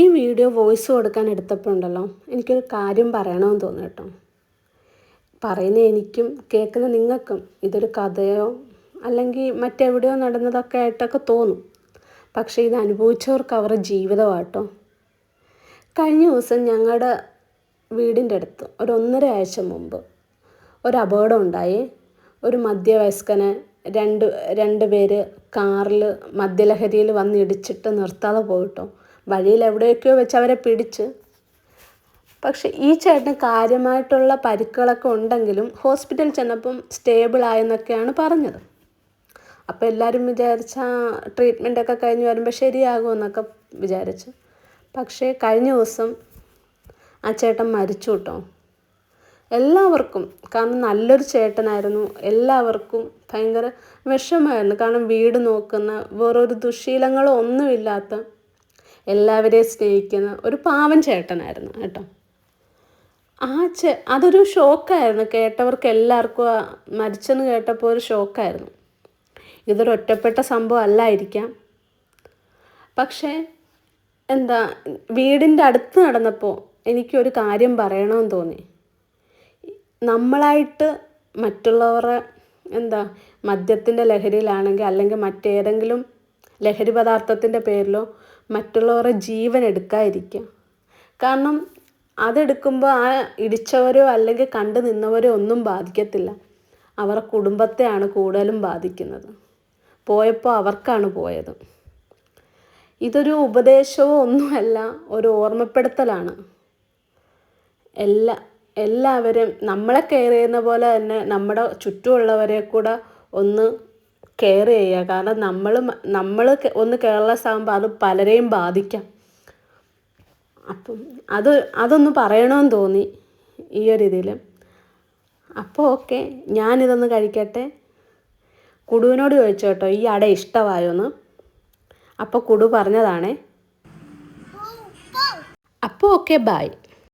ഈ video voice കൊടുക്കാൻ എടുത്തപ്പോൾ ഉണ്ടല്ലോ, എനിക്കൊരു കാര്യം പറയണമെന്ന് തോന്നി കേട്ടോ. പറയുന്ന എനിക്കും കേൾക്കുന്ന നിങ്ങൾക്കും ഇതൊരു കഥയോ അല്ലെങ്കിൽ മറ്റെവിടെയോ നടന്നതൊക്കെ ആയിട്ടൊക്കെ തോന്നും. പക്ഷേ ഇത് അനുഭവിച്ചവർക്ക് അവരുടെ ജീവിതമാട്ടോ. കഴിഞ്ഞ ദിവസം ഞങ്ങളുടെ വീടിൻ്റെ അടുത്ത് ഒരു 1.5 ആഴ്ച മുമ്പ് ഒരു അപകടം ഉണ്ടായി. ഒരു മധ്യവയസ്കനെ രണ്ട് പേര് കാറിൽ മദ്യലഹരിയിൽ വന്ന് ഇടിച്ചിട്ട് നിർത്താതെ പോയിട്ടോ. വഴിയിൽ എവിടെയൊക്കെയോ വെച്ച് അവരെ പിടിച്ച്. പക്ഷെ ഈ ചേട്ടന് കാര്യമായിട്ടുള്ള പരിക്കുകളൊക്കെ ഉണ്ടെങ്കിലും ഹോസ്പിറ്റലിൽ ചെന്നപ്പം സ്റ്റേബിൾ ആയെന്നൊക്കെയാണ് പറഞ്ഞത്. അപ്പോൾ എല്ലാവരും വിചാരിച്ച ട്രീറ്റ്മെൻറ്റൊക്കെ കഴിഞ്ഞ് വരുമ്പോൾ ശരിയാകുമെന്നൊക്കെ വിചാരിച്ചു. പക്ഷേ കഴിഞ്ഞ ദിവസം ആ ചേട്ടൻ മരിച്ചു കേട്ടോ. എല്ലാവർക്കും, കാരണം നല്ലൊരു ചേട്ടനായിരുന്നു, എല്ലാവർക്കും ഭയങ്കര വിഷമമായിരുന്നു. കാരണം വീട് നോക്കുന്ന, വേറൊരു ദുശ്ശീലങ്ങളോ ഒന്നുമില്ലാത്ത, എല്ലാവരെയും സ്നേഹിക്കുന്ന ഒരു പാവം ചേട്ടനായിരുന്നു കേട്ടോ. അതൊരു ഷോക്കായിരുന്നു. കേട്ടവർക്ക് എല്ലാവർക്കും മരിച്ചെന്ന് കേട്ടപ്പോൾ ഒരു ഷോക്കായിരുന്നു. ഇതൊരു ഒറ്റപ്പെട്ട സംഭവം അല്ലായിരിക്കാം. പക്ഷേ വീടിൻ്റെ അടുത്ത് നടന്നപ്പോൾ എനിക്കൊരു കാര്യം പറയണമെന്ന് തോന്നി. നമ്മളായിട്ട് മറ്റുള്ളവരെ മദ്യത്തിൻ്റെ ലഹരിയിലാണെങ്കിൽ അല്ലെങ്കിൽ മറ്റേതെങ്കിലും ലഹരി പദാർത്ഥത്തിൻ്റെ പേരിലോ മറ്റുള്ളവരുടെ ജീവൻ എടുക്കാതിരിക്കുക. കാരണം അതെടുക്കുമ്പോൾ ആ ഇടിച്ചവരോ അല്ലെങ്കിൽ കണ്ടു നിന്നവരോ ഒന്നും ബാധിക്കത്തില്ല. അവരുടെ കുടുംബത്തെയാണ് കൂടുതലും ബാധിക്കുന്നത്. പോയപ്പോൾ അവർക്കാണ് പോയത്. ഇതൊരു ഉപദേശമോ ഒന്നുമല്ല, ഒരു ഓർമ്മപ്പെടുത്തലാണ്. എല്ലാവരും നമ്മളെ കെയർ ചെയ്യുന്ന പോലെ തന്നെ നമ്മുടെ ചുറ്റുമുള്ളവരെ കൂടെ ഒന്ന് കെയർ ചെയ്യുക. കാരണം നമ്മൾ ഒന്ന് കെയർലെസ് ആകുമ്പോൾ അത് പലരെയും ബാധിക്കാം. അപ്പം അതൊന്ന് പറയണമെന്ന് തോന്നി ഈ ഒരു ഇതിൽ. അപ്പോൾ ഓക്കെ, ഞാനിതൊന്ന് കഴിക്കട്ടെ. കുടുവിനോട് ചോദിച്ചു കേട്ടോ, ഈ അട ഇഷ്ടമായോന്ന്. അപ്പോൾ കുടു പറഞ്ഞതാണേ. അപ്പോൾ ഓക്കെ, ബൈ.